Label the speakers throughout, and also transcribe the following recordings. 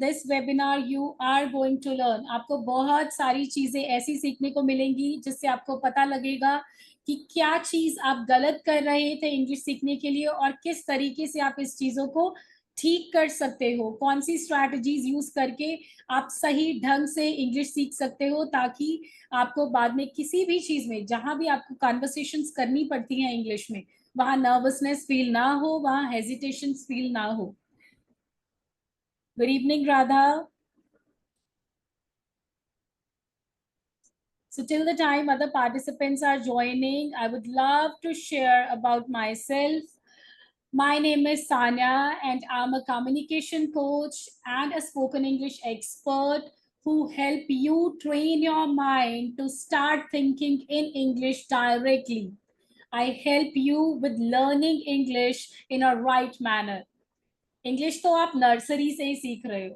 Speaker 1: This webinar you are going to learn, आपको बहुत सारी चीजें ऐसी सीखने को मिलेंगी जिससे आपको पता लगेगा कि क्या चीज आप गलत कर रहे थे इंग्लिश सीखने के लिए और किस तरीके से आप इस चीजों को ठीक कर सकते हो, कौन सी स्ट्रैटेजीज यूज करके आप सही ढंग से इंग्लिश सीख सकते हो, ताकि आपको बाद में किसी भी चीज में जहां भी आपको कन्वर्सेशंस करनी पड़ती हैं इंग्लिश में, वहां नर्वसनेस फील ना हो, वहां हेजिटेशन फील ना हो. Good evening, Radha. So till the time other participants are joining, I would love to share about myself. My name is Sanya and I'm a communication coach and a spoken English expert who help you train your mind to start thinking in English directly. I help you with learning English in a right manner. English तो आप nursery से ही सीख रहे हो.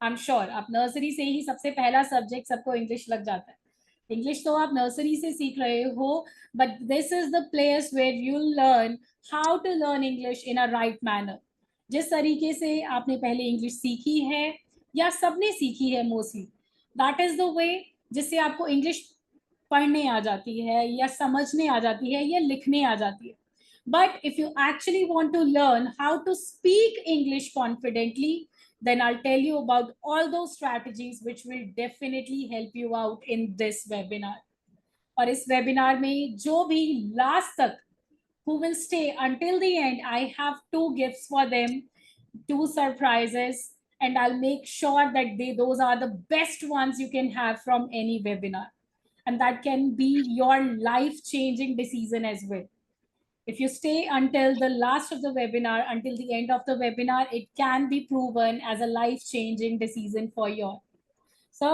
Speaker 1: I am sure आप nursery से ही सबसे पहला सब्जेक्ट सबको इंग्लिश लग जाता है. इंग्लिश तो आप नर्सरी से सीख रहे हो, but this is the place where you learn how to learn English in a right manner. जिस तरीके से आपने पहले इंग्लिश सीखी है या सबने सीखी है mostly, that is the way जिससे आपको इंग्लिश पढ़ने आ जाती है या समझने आ जाती है या लिखने आ जाती है. But if you actually want to learn how to speak English confidently, then I'll tell you about all those strategies which will definitely help you out in this webinar. और इस webinar में जो भी last तक who will stay until the end, I have two gifts for them, two surprises, and I'll make sure that those are the best ones you can have from any webinar. And that can be your life-changing decision as well. If you stay until the last of the webinar, until the end of the webinar, it can be proven as a life-changing decision for you. So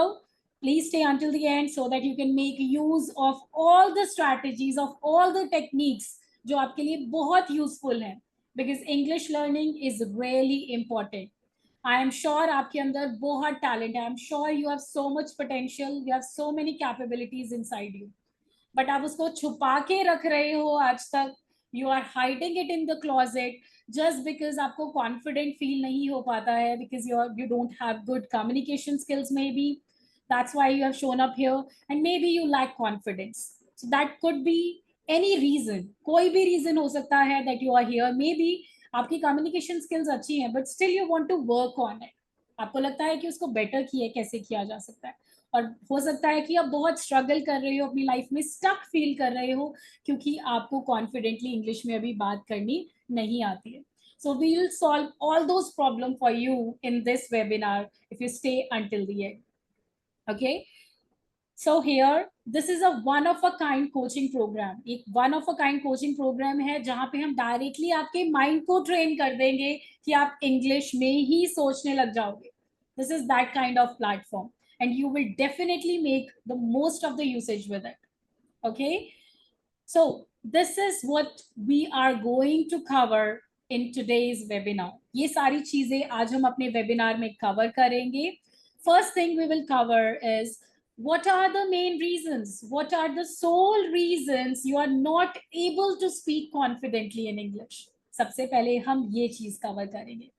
Speaker 1: please stay until the end so that you can make use of all the strategies, of all the techniques जो आपके लिए बहुत useful हैं, because English learning is really important. I am sure आपके अंदर बहुत talent है. I am sure you have so much potential. You have so many capabilities inside you. But आप उसको छुपा के रख रहे हो आज तक. You are hiding it in the closet just because आपको confident feel नहीं हो पाता है, because you don't have good communication skills maybe. That's why you have shown up here, and maybe you lack confidence. So that could be any reason. कोई भी reason हो सकता है that you are here. Maybe आपकी communication skills अच्छी हैं, but still you want to work on it. आपको लगता है कि उसको better किए कैसे किया जा सकता है. और हो सकता है कि आप बहुत स्ट्रगल कर रहे हो अपनी लाइफ में, स्टक फील कर रहे हो क्योंकि आपको कॉन्फिडेंटली इंग्लिश में अभी बात करनी नहीं आती है. So we will solve all those problems for you in this webinar if you stay until the end. Okay. So here, this is a one of a kind coaching program. एक one of a kind coaching program है जहाँ पे हम directly आपके mind को train कर देंगे कि आप इंग्लिश में ही सोचने लग जाओगे. This is that kind of platform, and you will definitely make the most of the usage with it. Okay. So this is what we are going to cover in today's webinar. ये सारी चीजें आज हम अपने webinar में cover करेंगे. First thing we will cover is what are the main reasons, what are the sole reasons you are not able to speak confidently in English. सबसे पहले हम ये चीज cover करेंगे.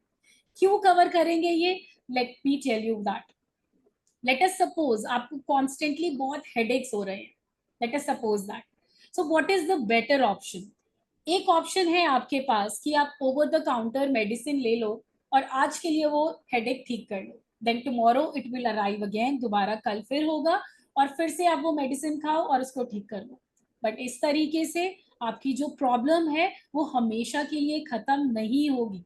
Speaker 1: क्यों cover करेंगे ये? Let me tell you that. Let us suppose आपको constantly बहुत headaches हो रहे हैं. Let us suppose that. So what is the better option? एक ऑप्शन है आपके पास कि आप ओवर द काउंटर मेडिसिन ले लो और आज के लिए वो हेडेक ठीक कर लो. Then tomorrow it will arrive again, दोबारा कल फिर होगा और फिर से आप वो मेडिसिन खाओ और उसको ठीक कर लो. बट इस तरीके से आपकी जो प्रॉब्लम है वो हमेशा के लिए खत्म नहीं होगी.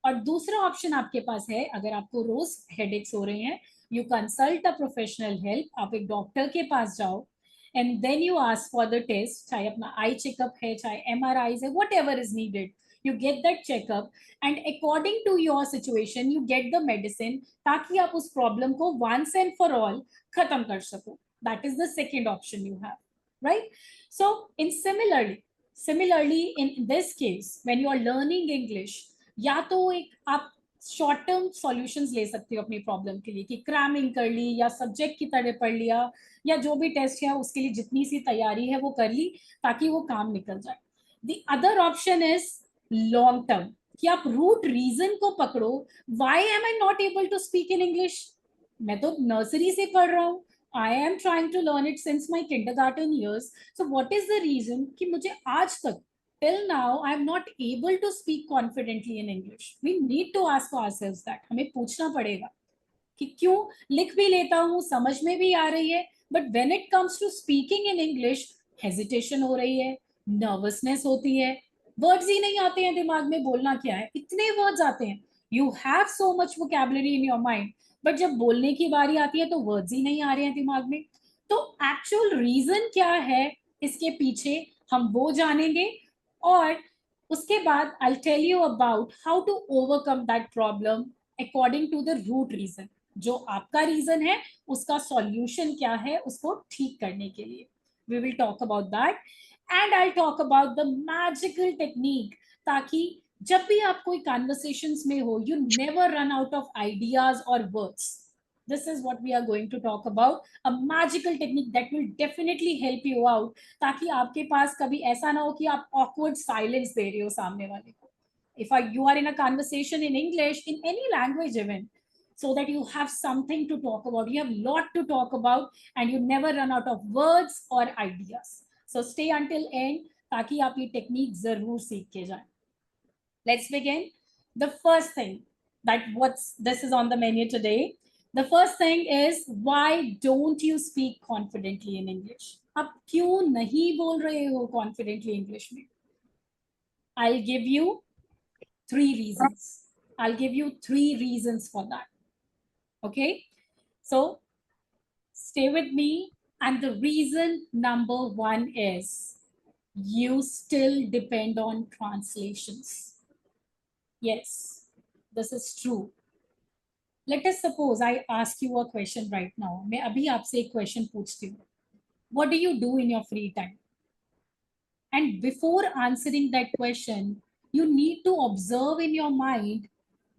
Speaker 1: और दूसरा ऑप्शन आपके पास है, अगर आपको रोज हेडेक्स हो रहे हैं, you consult a professional help. आप एक डॉक्टर के पास जाओ and then you ask for the test, चाहे अपना आई चेकअप है, चाहे MRI है, whatever is needed. You get that checkup and according to your situation you get the medicine ताकि आप उस प्रॉब्लम को once and for all खत्म कर सको. That is the second option you have, right? So in similarly in this case when you are learning English, या तो एक आप शॉर्ट टर्म सॉल्यूशंस ले सकते हो अपनी प्रॉब्लम के लिए कि क्रैमिंग कर ली या सब्जेक्ट की तरह पढ़ लिया या जो भी टेस्ट है उसके लिए जितनी सी तैयारी है वो कर ली ताकि वो काम निकल जाए. The other option is long term कि आप रूट रीजन को पकड़ो. Why am I not able to speak in English? मैं तो नर्सरी से पढ़ रहा हूँ. I am trying to learn it since my kindergarten years. So what is the reason कि मुझे आज तक till now I am not able to speak confidently in English? We need to ask ourselves that. हमें पूछना पड़ेगा कि क्यों. लिख भी लेता हूँ, समझ में भी आ रही है, but when it comes to speaking in English hesitation हो रही है, नर्वसनेस होती है, वर्ड्स ही नहीं आते हैं दिमाग में. बोलना क्या है, इतने वर्ड्स आते हैं. You have so much vocabulary in your mind, but जब बोलने की बारी आती है तो वर्ड्स ही नहीं आ रहे हैं दिमाग में. तो एक्चुअल रीजन क्या है इसके पीछे, हम वो जानेंगे. और उसके बाद I tell you about how to overcome that problem according to the root reason. जो आपका रीजन है उसका सॉल्यूशन क्या है उसको ठीक करने के लिए. We will talk about that and I talk about the magical technique, ताकि जब भी आप कोई कन्वर्सेशंस में हो you never run out of ideas और words. This is what we are going to talk about, a magical technique that will definitely help you out, ताकि आपके पास कभी ऐसा ना हो कि आप awkward silence दे रहे हो सामने वाले को. If you are in a conversation in English, in any language even, so that you have something to talk about, you have a lot to talk about, and you never run out of words or ideas. So stay until end ताकि आप ये technique जरूर सीख के जाएं. Let's begin. The first thing that this is on the menu today. The first thing is, why don't you speak confidently in English? आप क्यों नहीं बोल रहे हो confidently English में? I'll give you 3 reasons. I'll give you 3 reasons for that. Okay? So stay with me. And the reason number 1 is, you still depend on translations. Yes, this is true. Let us suppose I ask you a question right now. मैं अभी आपसे एक question पूछती हूँ. What do you do in your free time? And before answering that question, you need to observe in your mind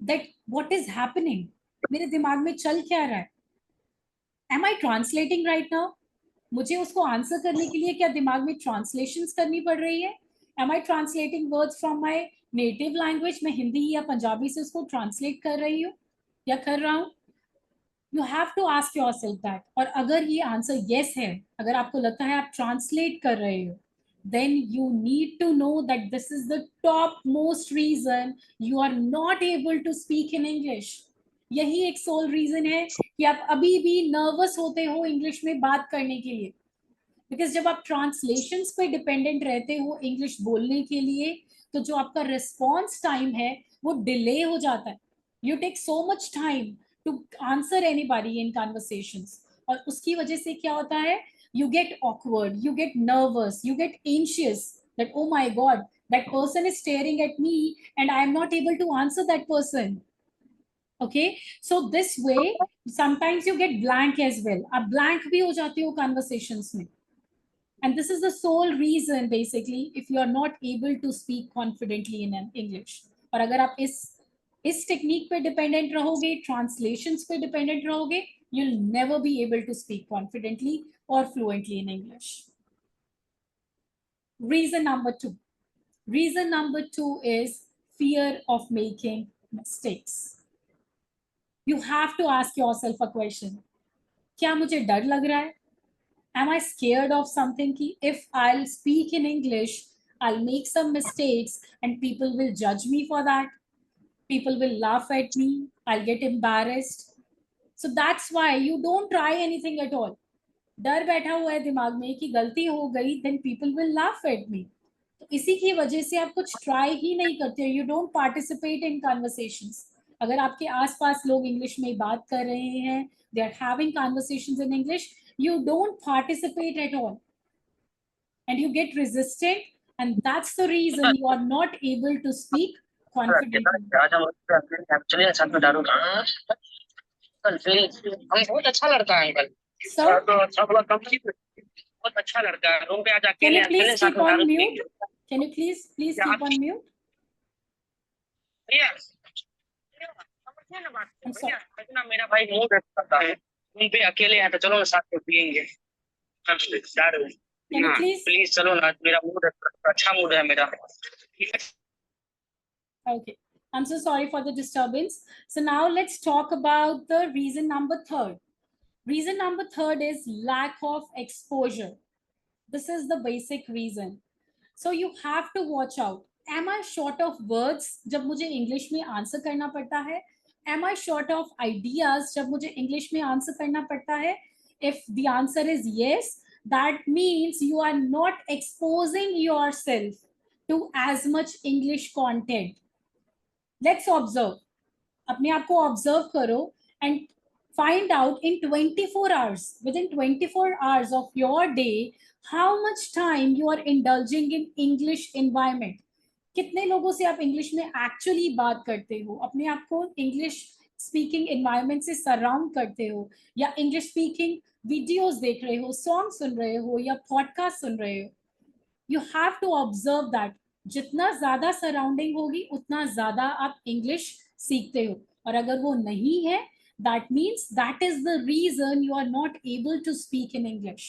Speaker 1: that what is happening. मेरे दिमाग में चल क्या रहा है? Am I translating right now? मुझे उसको आंसर करने के लिए क्या दिमाग में ट्रांसलेशंस करनी पड़ रही है? Am I translating words from my native language? मैं हिंदी या पंजाबी से उसको ट्रांसलेट कर रही हूँ या कर रहा हूँ? You have to ask yourself that. और अगर ये आंसर yes है, अगर आपको लगता है आप ट्रांसलेट कर रहे हो, then you need to know that this is the top most reason you are not able to speak in English. यही एक सोल रीजन है कि आप अभी भी नर्वस होते हो इंग्लिश में बात करने के लिए. बिकॉज जब आप ट्रांसलेशंस पे डिपेंडेंट रहते हो इंग्लिश बोलने के लिए, तो जो आपका रिस्पॉन्स टाइम है वो डिले हो जाता है. You take so much time to answer anybody in conversations, और उसकी वजह से क्या होता है, you get awkward, you get nervous, you get anxious that, oh my god, that person is staring at me and I am not able to answer that person. Okay, so this way sometimes you get blank as well. आप blank भी हो जाते हो conversations में. And this is the sole reason basically if you are not able to speak confidently in English. और अगर आप इस टेक्निक पे डिपेंडेंट रहोगे, ट्रांसलेशंस पे डिपेंडेंट रहोगे, you'll never be able to speak confidently or fluently in English. Reason number 2. Reason number 2 is fear of making mistakes. You have to ask yourself a question. क्या मुझे डर लग रहा है? Am I scared of something कि if I'll speak in English, I'll make some mistakes and people will judge me for that. People will laugh at me. I'll get embarrassed. So that's why you don't try anything at all. डर बैठा हुआ है दिमाग में कि गलती हो गई then people will laugh at me. तो इसी की वजह से आप कुछ ट्राई ही नहीं करते हो. You don't participate in conversations. अगर आपके आसपास लोग इंग्लिश में बात कर रहे हैं, they are having conversations in English, you don't participate at all. And you get resistant, and that's the reason you are not able to speak confidently.
Speaker 2: बहुत अच्छा लड़का है अंकल.
Speaker 1: So,
Speaker 2: बहुत अच्छा लड़का है. रूम पे आ जाके
Speaker 1: can you please keep on mute? Can you please keep on mute? I'm sorry.
Speaker 2: इतना मेरा भाई मूड करता है. रूम पे अकेले हैं तो चलो ना साथ में पिएंगे.
Speaker 1: Can you please?
Speaker 2: प्लीज चलो ना, मेरा मूड अच्छा मूड है मेरा.
Speaker 1: Okay. I'm so sorry for the disturbance. So now let's talk about the reason number third. Reason number third is lack of exposure. This is the basic reason. So you have to watch out. Am I short of words जब मुझे English में answer करना पड़ता है? Am I short of ideas जब मुझे English में answer करना पड़ता है? If the answer is yes, that means you are not exposing yourself to as much English content. Let's observe. अपने आप को ऑब्जर्व करो and find out in 24 hours, within 24 hours of your day, how much time you are indulging in English environment. कितने लोगों से आप English में actually बात करते हो, अपने आप को इंग्लिश स्पीकिंग एनवायरनमेंट से सराउंड करते हो, या इंग्लिश स्पीकिंग वीडियोस देख रहे हो, सॉन्ग सुन रहे हो, या पॉडकास्ट सुन रहे हो. You have to observe that. जितना ज्यादा सराउंडिंग होगी उतना ज्यादा आप इंग्लिश सीखते हो. और अगर वो नहीं है, that means that is the reason you are not able to speak in English.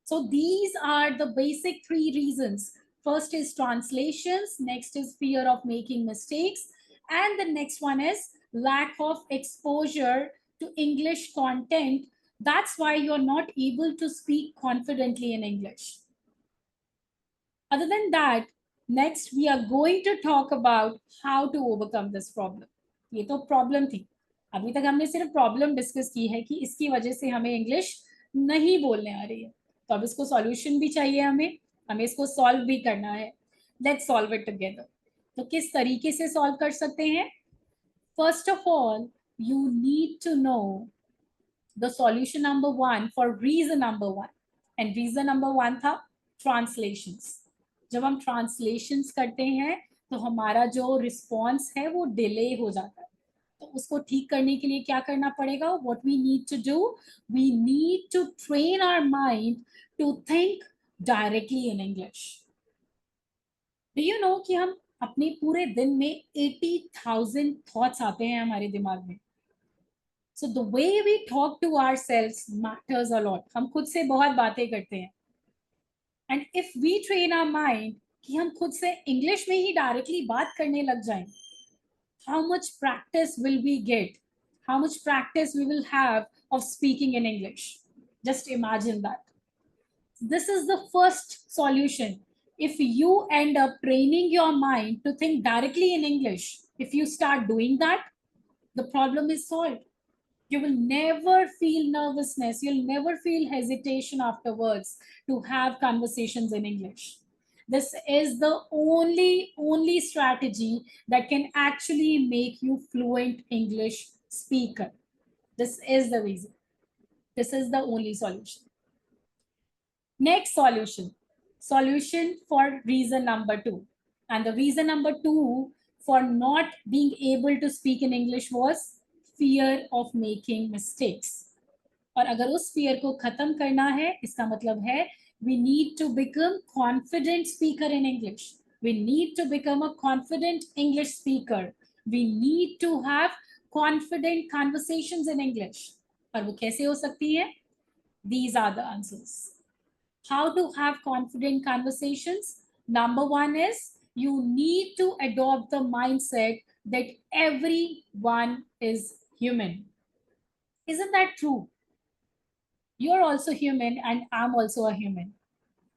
Speaker 1: So these are the basic three reasons. First is translations, next is fear of making mistakes, and the next one is lack of exposure to English content. That's why you're not able to speak confidently in English. Other than that, next we are going to talk about how to overcome this problem. ये तो problem थी. अभी तक हमने सिर्फ problem discuss की है कि इसकी वजह से हमें इंग्लिश नहीं बोलने आ रही है. तो अब इसको सॉल्यूशन भी चाहिए, हमें इसको सॉल्व भी करना है. Let's solve it together. तो किस तरीके से सॉल्व कर सकते हैं? First of all, you need to know the solution number one for reason number one. And reason number one था ट्रांसलेशंस. जब हम ट्रांसलेशंस करते हैं तो हमारा जो रिस्पॉन्स है वो डिले हो जाता है. तो उसको ठीक करने के लिए क्या करना पड़ेगा? What we need to do, we need to train our mind to think directly in English. Do you know कि हम अपने पूरे दिन में 80,000 थॉट्स आते हैं हमारे दिमाग में. So the way we talk to ourselves matters a lot. हम खुद से बहुत बातें करते हैं. And if we train our mind कि हम खुद से इंग्लिश में ही डायरेक्टली बात करने लग जाएं, how much practice will we get? How much practice we will have of speaking in English? Just imagine that. This is the first solution. If you end up training your mind to think directly in English, if you start doing that, the problem is solved. You will never feel nervousness. You'll never feel hesitation afterwards to have conversations in English. This is the only strategy that can actually make you fluent English speaker. This is the reason. This is the only solution. Next solution. Solution for reason number two. And the reason number two for not being able to speak in English was fear of making mistakes. और अगर उस fear को खत्म करना है, इसका मतलब है we need to become confident speaker in English. We need to become a confident English speaker. We need to have confident conversations in English. और वो कैसे हो सकती है? These are the answers. How to have confident conversations? Number one is you need to adopt the mindset that everyone is human. Isn't that true? You're also human and I'm also a human.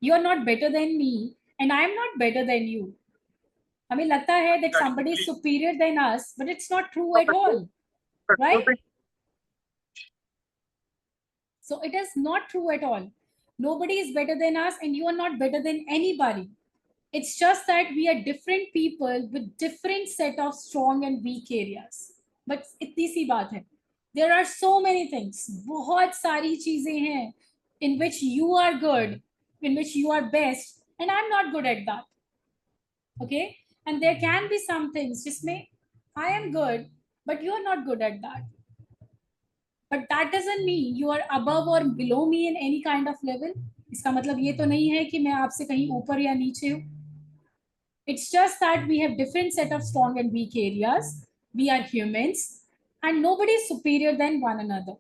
Speaker 1: You're not better than me and I'm not better than you. हमें लगता है that somebody is superior than us, but it's not true at all, right? So it is not true at all. Nobody is better than us and you are not better than anybody. It's just that we are different people with different set of strong and weak areas. But इतनी सी बात है. There are so many things. बहुत सारी चीजें हैं in which you are good, in which you are best, and I'm not good at that. Okay? And there can be some things जिसमें I am good, but you are not good at that. But that doesn't mean you are above or below me in any kind of level. इसका मतलब ये तो नहीं है कि मैं आपसे कहीं ऊपर या नीचे हूँ. It's just that we have different set of strong and weak areas. We are humans and nobody is superior than one another.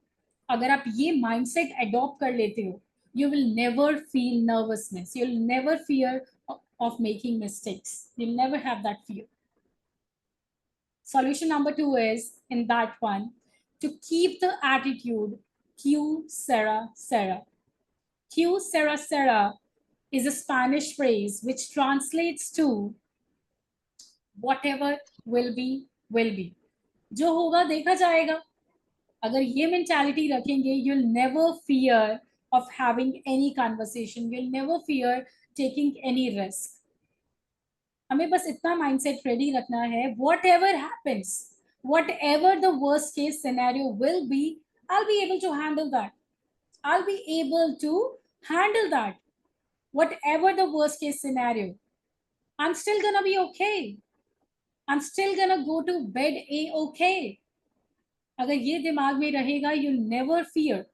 Speaker 1: अगर आप ये mindset adopt कर लेते हो, you will never feel nervousness. You'll never fear of making mistakes. You'll never have that fear. Solution number 2 is in that one to keep the attitude que sera sera. Que sera sera is a Spanish phrase which translates to whatever will be, will be. जो होगा देखा जाएगा. अगर ये mentality रखेंगे, you'll never fear of having any conversation. You'll never fear taking any risk. हमें बस इतना mindset ready रखना है. Whatever happens, whatever the worst case scenario will be, I'll be able to handle that. I'll be able to handle that. Whatever the worst case scenario, I'm still gonna be okay. I'm still gonna go to bed a-okay. अगर ये दिमाग में रहेगा, you'll never fear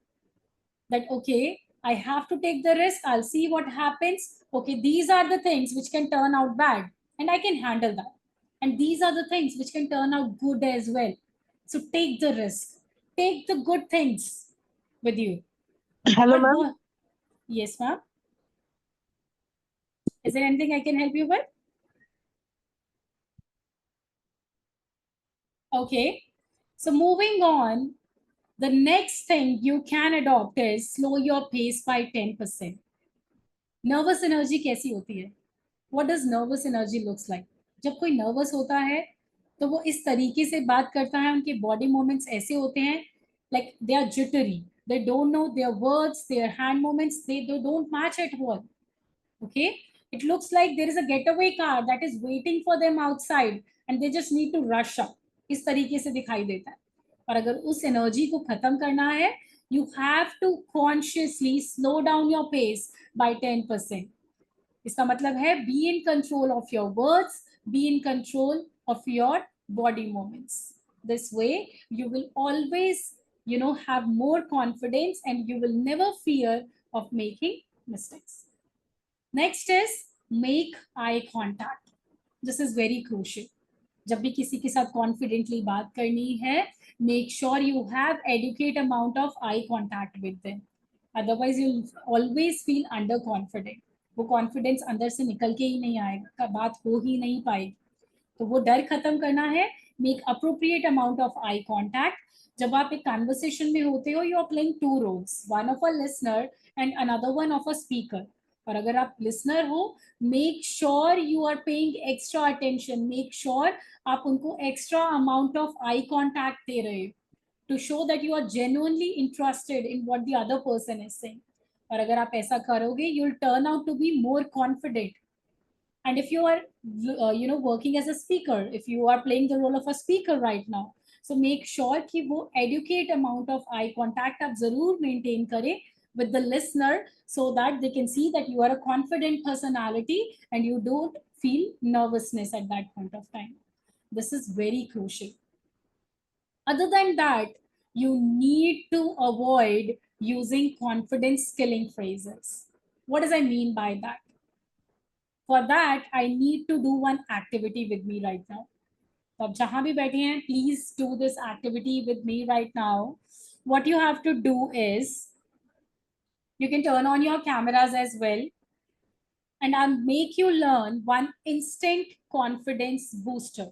Speaker 1: that, okay, I have to take the risk. I'll see what happens. Okay, these are the things which can turn out bad and I can handle that. And these are the things which can turn out good as well. So take the risk. Take the good things with you.
Speaker 2: Hello, ma'am.
Speaker 1: Yes, ma'am. Is there anything I can help you with? Okay. So moving on, the next thing you can adopt is slow your pace by 10%. Nervous energy कैसी होती है? What does nervous energy looks like? जब कोई nervous होता है तो वो इस तरीके से बात करता है, उनके body movements ऐसे होते हैं, like they are jittery, they don't know their words, their hand movements, they don't match at all. Okay, it looks like there is a getaway car that is waiting for them outside and they just need to rush up. इस तरीके से दिखाई देता है. और अगर उस energy को खत्म करना है, you have to consciously slow down your pace by 10%. इसका मतलब है be in control of your words, be in control of your body movements. This way you will always, have more confidence and you will never fear of making mistakes. Next is make eye contact. This is very crucial. जब भी किसी के साथ confidently बात करनी है, make sure you have adequate amount of eye contact with them. Otherwise you'll always feel underconfident. वो confidence अंदर से निकल के ही नहीं आएगा, बात हो ही नहीं पाएगी. तो वो डर खत्म करना है. Make appropriate amount of eye contact. जब आप एक कन्वर्सेशन में होते हो, you are playing two roles, one of a listener and another one of a speaker. और अगर आप लिसनर हो, make sure you are paying extra attention. Make sure आप उनको extra amount of eye contact दे रहे हो to show that you are genuinely interested in what the other person is saying. और अगर आप ऐसा करोगे, you will turn out to be more confident. And if you are working as a speaker, if you are playing the role of a speaker right now, so make sure कि वो educate amount of eye contact आप जरूर maintain करें with the listener, so that they can see that you are a confident personality and you don't feel nervousness at that point of time. This is very crucial. Other than that, you need to avoid using confidence killing phrases. What does I mean by that? For that, I need to do one activity with me right now. तो अब जहाँ भी बैठे हैं, please do this activity with me right now. What you have to do is, you can turn on your cameras as well, and I'll make you learn one instant confidence booster.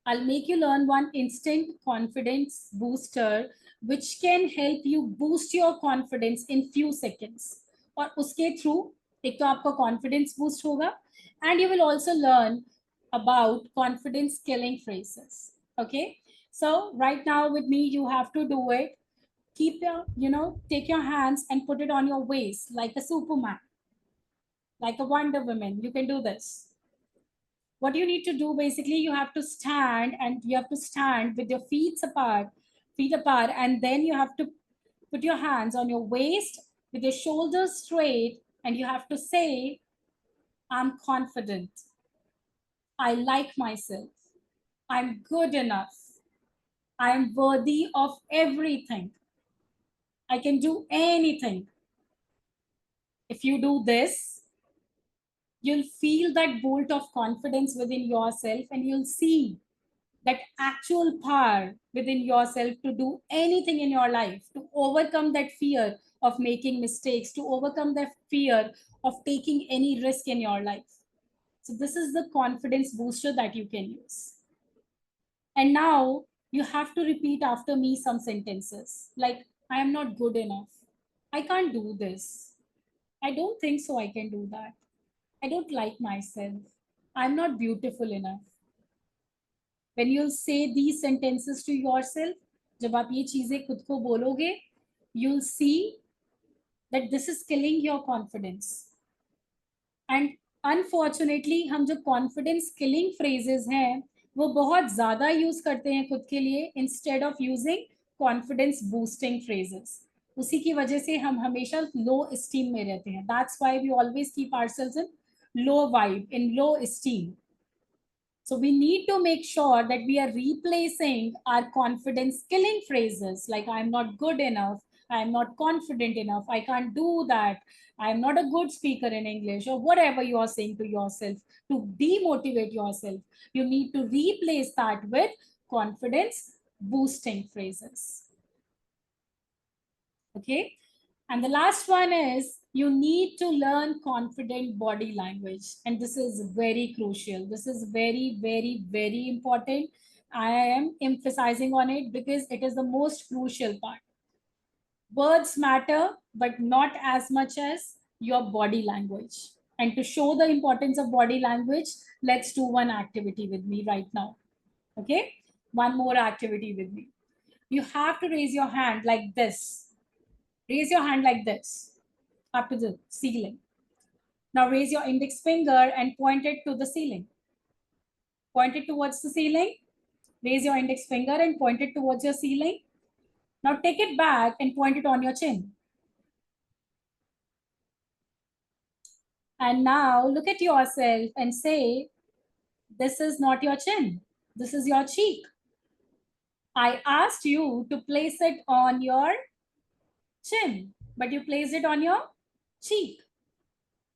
Speaker 1: I'll make you learn one instant confidence booster which can help you boost your confidence in few seconds. और उसके through एक तो आपका confidence boost होगा, and you will also learn about confidence killing phrases. Okay, so right now with me, you have to do it. Keep your, take your hands and put it on your waist like a Superman, like a Wonder Woman. You can do this. What you need to do, basically, you have to stand, and you have to stand with your feet apart, and then you have to put your hands on your waist with your shoulders straight, and you have to say, I'm confident. I like myself. I'm good enough. I'm worthy of everything. I can do anything. If you do this, you'll feel that bolt of confidence within yourself, and you'll see that actual power within yourself to do anything in your life, to overcome that fear of making mistakes, to overcome that fear of taking any risk in your life. So this is the confidence booster that you can use. And now you have to repeat after me some sentences like, I am not good enough, I can't do this, I don't think so I can do that, I don't like myself, I'm not beautiful enough. When you'll say these sentences to yourself, जब आप ये चीजें खुद को बोलोगे, you'll see that this is killing your confidence. And unfortunately हम जो confidence killing phrases हैं वो बहुत ज़्यादा यूज करते हैं खुद के लिए instead of using confidence boosting phrases. उसी की वजह से हम हमेशा low esteem में रहते हैं. That's why we always keep ourselves in low vibe, in low esteem. So we need to make sure that we are replacing our confidence killing phrases like I'm not good enough, I'm not confident enough, I can't do that, I'm not a good speaker in English, or whatever you are saying to yourself to demotivate yourself. You need to replace that with confidence boosting phrases. Okay. And the last one is you need to learn confident body language. And this is very crucial. This is very, very, very important. I am emphasizing on it because it is the most crucial part. Words matter, but not as much as your body language. And to show the importance of body language, let's do one activity with me right now. Okay? One more activity with me. You have to raise your hand like this. Raise your hand like this, up to the ceiling. Now raise your index finger and point it to the ceiling. Point it towards the ceiling. Raise your index finger and point it towards your ceiling. Now take it back and point it on your chin. And now look at yourself and say, this is not your chin. This is your cheek. I asked you to place it on your chin, but you placed it on your cheek.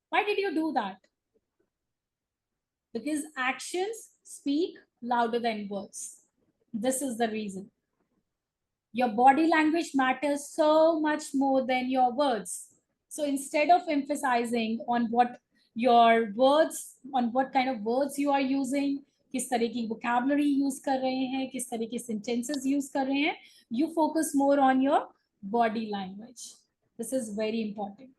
Speaker 1: Why did you do that? Because actions speak louder than words. This is the reason. Your body language matters so much more than your words. So instead of emphasizing on what your words, on what kind of words you are using, किस तरह की vocabulary use कर रहे हैं, किस तरह के sentences use कर रहे हैं, you focus more on your body language. This is very important.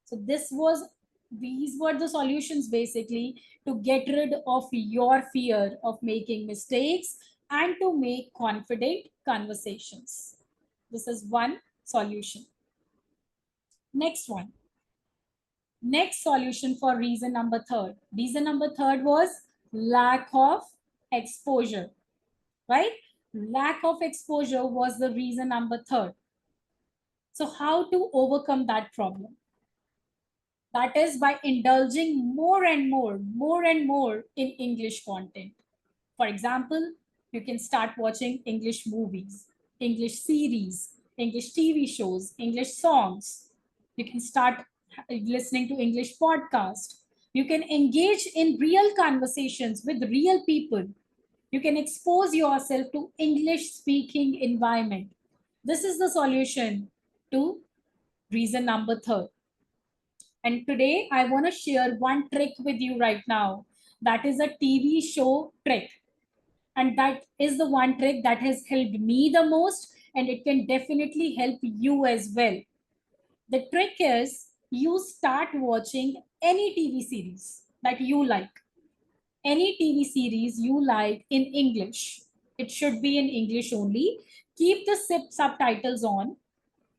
Speaker 1: So these were the solutions basically to get rid of your fear of making mistakes and to make confident conversations. This is one solution. Next one. Next solution for reason number third. Reason number third was lack of exposure, right? Lack of exposure was the reason number third. So how to overcome that problem? That is by indulging more and more in English content. For example, you can start watching English movies, English series, English TV shows, English songs. You can start listening to English podcasts. You can engage in real conversations with real people. You can expose yourself to English speaking environment. This is the solution to reason number third. And today I want to share one trick with you right now. That is a TV show trick. And that is the one trick that has helped me the most, and it can definitely help you as well. The trick is you start watching any TV series that you like. Any TV series you like in English. It should be in English only. Keep the subtitles on.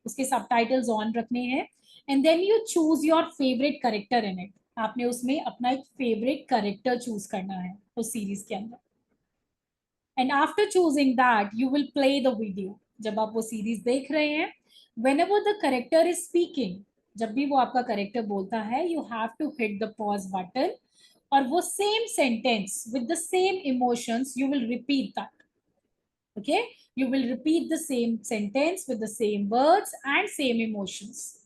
Speaker 1: उसके subtitles on रखने हैं. And then you choose your favorite character in it. आपने उसमें अपना एक favorite character choose करना है उस series के अंदर. And after choosing that, you will play the video. जब आप वो series देख रहे हैं, whenever the character is speaking, जब भी वो आपका character बोलता है, you have to hit the pause button. और वो same sentence with the same emotions, you will repeat that. Okay, you will repeat the same sentence with the same words and same emotions.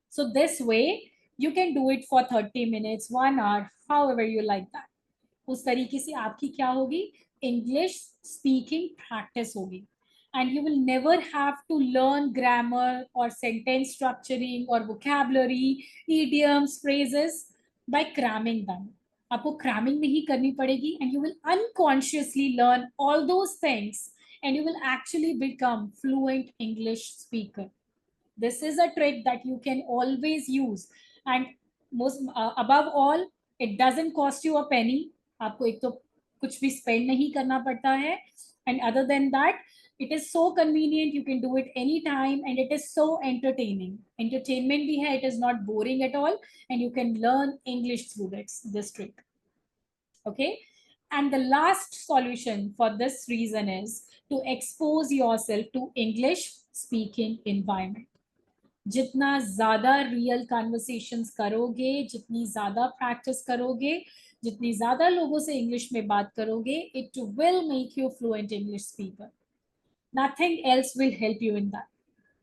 Speaker 1: So this way you can do it for 30 minutes, 1 hour, however you like that. उस तरीके से आपकी क्या होगी, English speaking practice होगी. And you will never have to learn grammar or sentence structuring or vocabulary, idioms, phrases by cramming them. आपको cramming नहीं करनी पड़ेगी, and you will unconsciously learn all those things and you will actually become fluent English speaker. This is a trick that you can always use, and above all, it doesn't cost you a penny. आपको एक तो कुछ भी spend नहीं करना पड़ता है, and other than that, it is so convenient. You can do it anytime, and it is so entertaining. Entertainment भी है, it is not boring at all, and you can learn English through this trick. Okay, and the last solution for this reason is to expose yourself to English speaking environment. जितना ज़्यादा real conversations करोगे, जितनी ज़्यादा practice करोगे, जितनी ज़्यादा लोगों से इंग्लिश में बात करोगे, it will make you fluent English speaker. Nothing else will help you in that.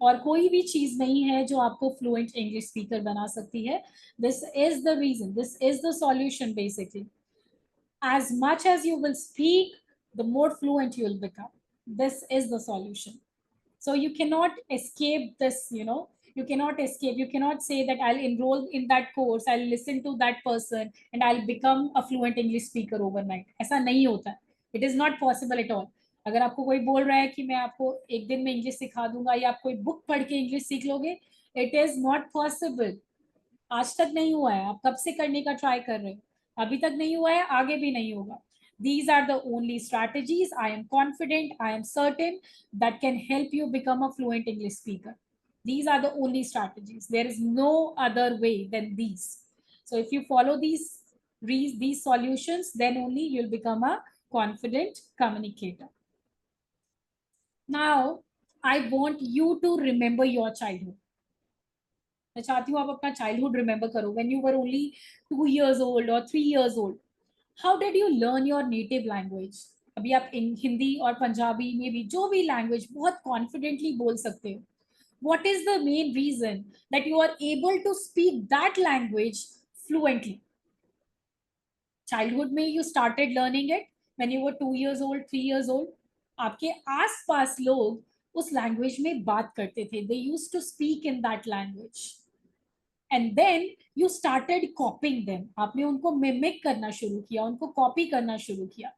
Speaker 1: और कोई भी चीज़ नहीं है जो आपको फ्लुएंट इंग्लिश स्पीकर बना सकती है. This is the reason, this is the solution basically. As much as you will speak, the more fluent you will become. This is the solution. So you cannot escape this, you cannot escape. You cannot say that I'll enroll in that course, I'll listen to that person, and I'll become a fluent English speaker overnight. ऐसा नहीं होता है. It is not possible at all. अगर आपको कोई बोल रहा है कि मैं आपको एक दिन में इंग्लिश सिखा दूंगा या आप कोई बुक पढ़ के इंग्लिश सीख लोगे, it is not possible. आज तक नहीं हुआ है. आप कब से करने का ट्राई कर रहे हो? अभी तक नहीं हुआ है, आगे भी नहीं होगा. These are the only strategies I am confident, I am certain, that can help you become a fluent English speaker. These are the only strategies. There is no other way than these. So if you follow these solutions, then only you'll become a confident communicator. Now, I want you to remember your childhood. मैं चाहती हूँ आप अपना childhood remember करो. When you were only 2 years old or 3 years old, how did you learn your native language? अभी आप हिंदी और पंजाबी में भी जो भी लैंग्वेज बहुत कॉन्फिडेंटली बोल सकते हो. What is the main reason that you are able to speak that language fluently? Childhood में you started learning it when you were 2 years old, 3 years old. आपके आसपास लोग उस लैंग्वेज में बात करते थे. They used to speak in that language. And then you started copying them. आपने उनको mimic करना शुरू किया, उनको copy करना शुरू किया.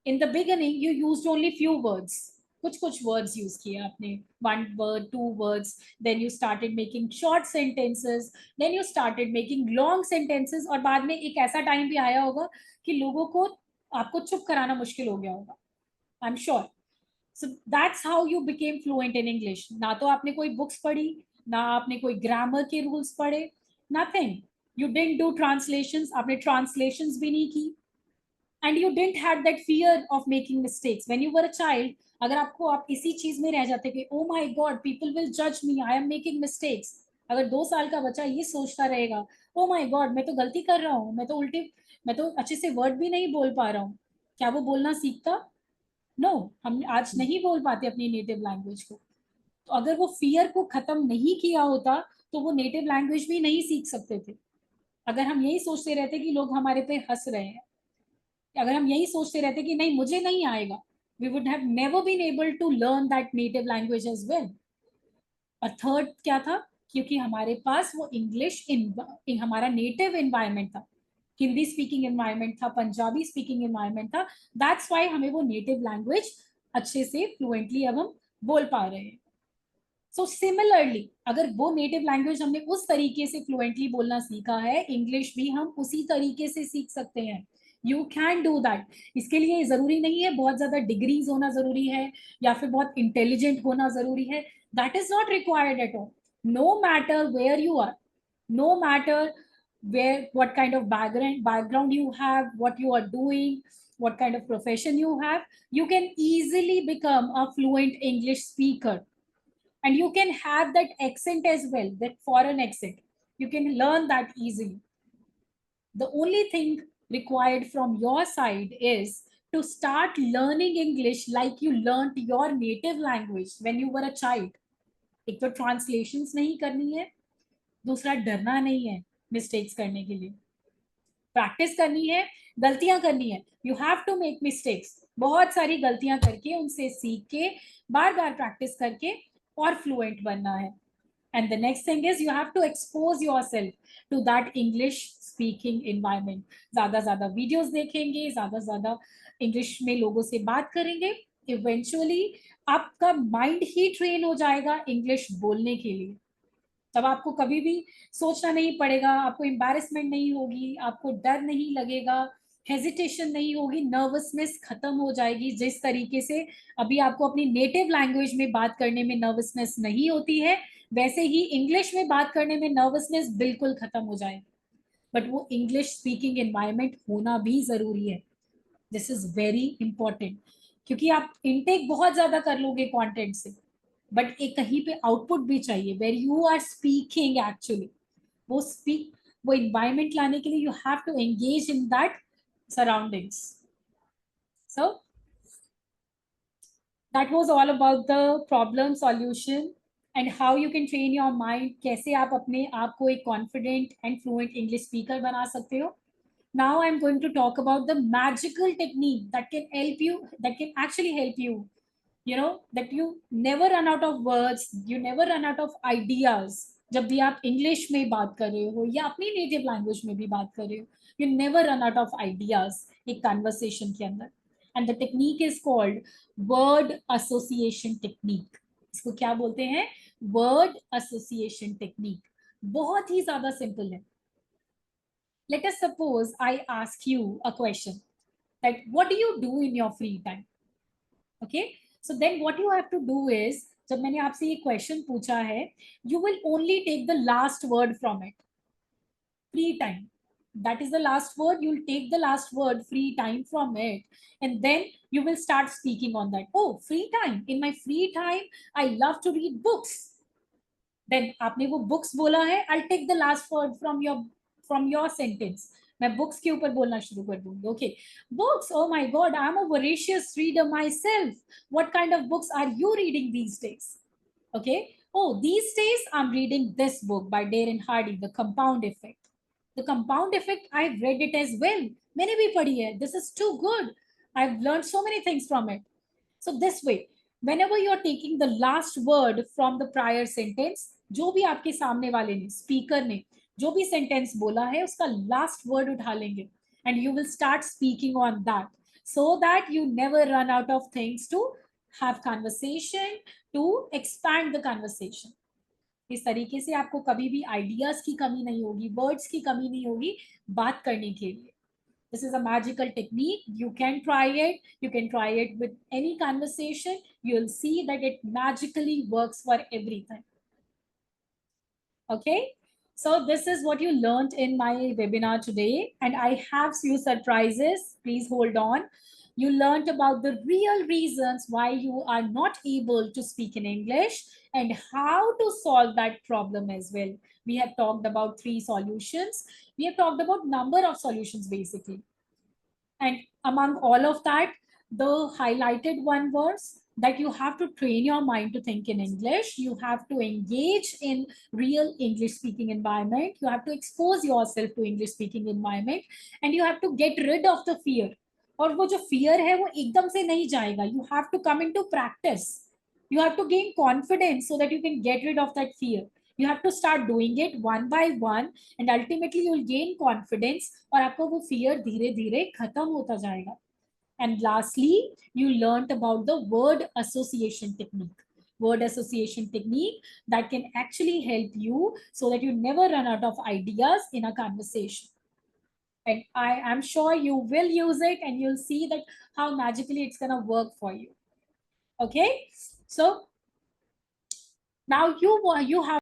Speaker 1: In the beginning, you used only few words. कुछ words use किए आपने. 1 word, 2 words. Then you started making short sentences. Then you started making long sentences. और बाद में एक ऐसा time भी आया होगा कि लोगों को आपको चुप कराना मुश्किल हो गया होगा. I'm sure. So that's how you became fluent in English. ना तो आपने कोई books पढ़ी, ना आपने कोई ग्रामर के रूल्स पढ़े, nothing. You didn't do translations, आपने ट्रांसलेशंस भी नहीं की. And you didn't had that fear of making mistakes when you were a child. अगर आपको आप इसी चीज में रह जाते कि ओ माय गॉड, पीपल विल जज मी, आई एम मेकिंग मिस्टेक्स. अगर 2 साल का बच्चा ये सोचता रहेगा, ओ माय गॉड मैं तो गलती कर रहा हूँ, मैं तो अच्छे से वर्ड भी नहीं बोल पा रहा हूँ, क्या वो बोलना सीखता? नो, हम आज नहीं बोल पाते अपनी नेटिव लैंग्वेज को. तो अगर वो फियर को खत्म नहीं किया होता तो वो नेटिव लैंग्वेज भी नहीं सीख सकते थे. अगर हम यही सोचते रहते कि लोग हमारे पे हंस रहे हैं, अगर हम यही सोचते रहते कि नहीं मुझे नहीं आएगा, we would have never been able to learn that native language as well. और थर्ड क्या था? क्योंकि हमारे पास वो इंग्लिश हमारा नेटिव एनवायरमेंट था, हिंदी स्पीकिंग एनवायरमेंट था, पंजाबी स्पीकिंग एनवायरमेंट था. दैट्स वाई हमें वो नेटिव लैंग्वेज अच्छे से फ्लुएंटली अब हम बोल पा रहे हैं. सो सिमिलरली अगर वो नेटिव लैंग्वेज हमने उस तरीके से फ्लुएंटली बोलना सीखा है, इंग्लिश भी हम उसी तरीके से सीख सकते हैं. You can do that. इसके लिए जरूरी नहीं है बहुत ज्यादा डिग्रीज होना जरूरी है या फिर बहुत इंटेलिजेंट होना जरूरी है. That is not required at all. No matter where you are, no matter what kind of background you have, what you are doing, what kind of profession you have, you can easily become a fluent English speaker. And you can have that accent as well, that foreign accent. You can learn that easily. The only thing required from your side is to start learning English like you learned your native language when you were a child. एक तो translations नहीं करनी है, दूसरा डरना नहीं है mistakes करने के लिए. प्रैक्टिस करनी है, गलतियां करनी है. You have to make mistakes. बहुत सारी गलतियां करके उनसे सीख के बार बार प्रैक्टिस करके और फ्लुएंट बनना है. And the next thing is you have to expose yourself to that English speaking environment. ज़्यादा videos देखेंगे, ज़्यादा English में लोगों से बात करेंगे, eventually आपका mind ही train हो जाएगा English बोलने के लिए. तब आपको कभी भी सोचना नहीं पड़ेगा, आपको एम्बैरेसमेंट नहीं होगी, आपको डर नहीं लगेगा, हेजिटेशन नहीं होगी, नर्वसनेस खत्म हो जाएगी. जिस तरीके से अभी आपको अपनी नेटिव लैंग्वेज में बात करने में नर्वसनेस नहीं होती है, वैसे ही इंग्लिश में बात करने में नर्वसनेस बिल्कुल खत्म हो जाएगी. बट वो इंग्लिश स्पीकिंग एनवायरनमेंट होना भी जरूरी है. दिस इज वेरी इंपॉर्टेंट, क्योंकि आप इनटेक बहुत ज्यादा कर लोगे कंटेंट से, बट एक कहीं पे आउटपुट भी चाहिए where you are speaking actually. वो इन्वायरमेंट लाने के लिए you have to engage in that surroundings. So that was all about the problem solution and how you can train your mind. कैसे आप अपने आप को एक confident and fluent English speaker बना सकते हो. Now I'm going to talk about the magical technique that can help you, that can actually help you, you know, that you never run out of words, you never run out of ideas. जब भी आप English में बात कर रहे हो या अपनी नेटिव लैंग्वेज में भी बात कर रहे हो, you never run out of ideas एक कन्वर्सेशन के अंदर. And the technique is called word association technique. इसको क्या बोलते हैं? Word association technique. बहुत ही ज्यादा सिंपल है. Let us suppose I ask you a question that what do you do in your free time? Okay, so then what you have to do is, जब मैंने आपसे ये क्वेश्चन पूछा है, you will only take the last word from it. Free time, that is the last word. You'll take the last word free time from it, and then you will start speaking on that. Oh, free time, in my free time I love to read books. Then आपने वो books बोला है, I'll take the last word from your sentence. मैं books के ऊपर बोलना शुरू कर दूंगी. Okay, books, oh my god, I am a voracious reader myself. What kind of books are you reading these days? Okay, oh, these days I'm reading this book by Darren Hardy, The Compound Effect. The Compound Effect, I've read it as well. मैंने भी पढ़ी है. This is too good. I've learned so many things from it. So this way, whenever you're taking the last word from the prior sentence, जो भी आपके सामने वाले ने, स्पीकर ने जो भी सेंटेंस बोला है, उसका लास्ट वर्ड उठा लेंगे, and you will start speaking on that, so that you never run out of things to have conversation, to expand the conversation. इस तरीके से आपको कभी भी आइडियाज की कमी नहीं होगी, वर्ड्स की कमी नहीं होगी बात करने के लिए. This is a magical technique. You can try it. You can try it with any conversation. You'll see that it magically works for everything. Okay. So this is what you learned in my webinar today, and I have few surprises. Please hold on. You learned about the real reasons why you are not able to speak in English and how to solve that problem as well. We have talked about 3 solutions. We have talked about number of solutions basically. And among all of that, the highlighted one was that you have to train your mind to think in English. You have to engage in real English speaking environment. You have to expose yourself to English speaking environment, and you have to get rid of the fear. और वो जो fear है वो एकदम से नहीं जाएगा. You have to come into practice. You have to gain confidence so that you can get rid of that fear. You have to start doing it one by one, and ultimately you'll gain confidence, और आपको वो fear धीरे धीरे खत्म होता जाएगा. And lastly, you learned about the word association technique. Word association technique that can actually help you so that you never run out of ideas in a conversation. And I am sure you will use it, and you'll see that how magically it's going to work for you. Okay, so now you have